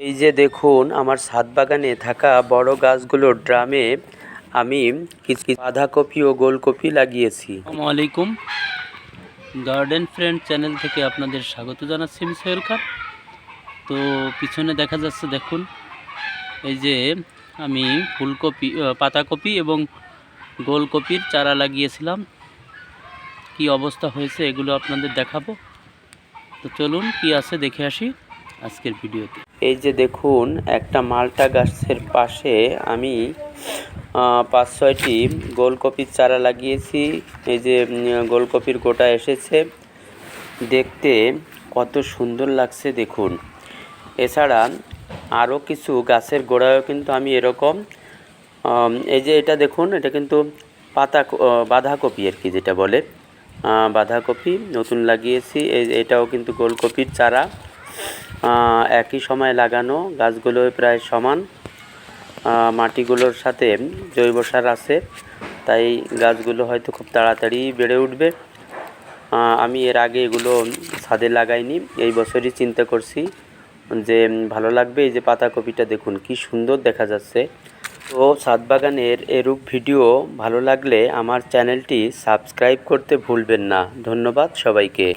এই যে দেখুন আমার ছাদ বাগানে থাকা বড় গাছগুলোর ড্রামে আমি কিছু বাঁধাকপি ও গোলকপি লাগিয়েছি। আসসালামু আলাইকুম, গার্ডেন ফ্রেন্ড চ্যানেল থেকে আপনাদের স্বাগত জানাচ্ছি আমি সোহেল খান। তো পিছনে দেখা যাচ্ছে দেখুন, এই যে আমি ফুলকপি, পাতাকপি এবং গোলকপির চারা লাগিয়েছিলাম। কি অবস্থা হয়েছে এগুলো আপনাদের দেখাবো। তো চলুন কি আছে দেখে আসি আজকের ভিডিওতে। এই যে দেখুন একটা মালটা গাছের পাশে আমি 5-6টি গোলকপির চারা লাগিয়েছি। এই যে গোলকপির গোটা এসেছে, দেখতে কত সুন্দর লাগছে দেখুন। এছাড়া আরও কিছু গাছের গোড়ায়ও কিন্তু আমি এরকম এই যে এটা দেখুন, এটা কিন্তু বাঁধাকপি আর কি যেটা বলে, বাঁধাকপি নতুন লাগিয়েছি। এটাও কিন্তু গোলকপির চারা, একই সময় লাগানো, গাছগুলো প্রায় সমান। মাটিগুলোর সাথে জৈব সার আছে, তাই গাছগুলো হয়তো খুব তাড়াতাড়ি বেড়ে উঠবে। আমি এর আগে এগুলো ছাদে লাগাইনি, এই বছরই চিন্তা করছি যে ভালো লাগবে। এই যে পাতাকপিটা দেখুন কি সুন্দর দেখা যাচ্ছে। তো ছাদ বাগানের এরূপ ভিডিও ভালো লাগলে আমার চ্যানেলটি সাবস্ক্রাইব করতে ভুলবেন না। ধন্যবাদ সবাইকে।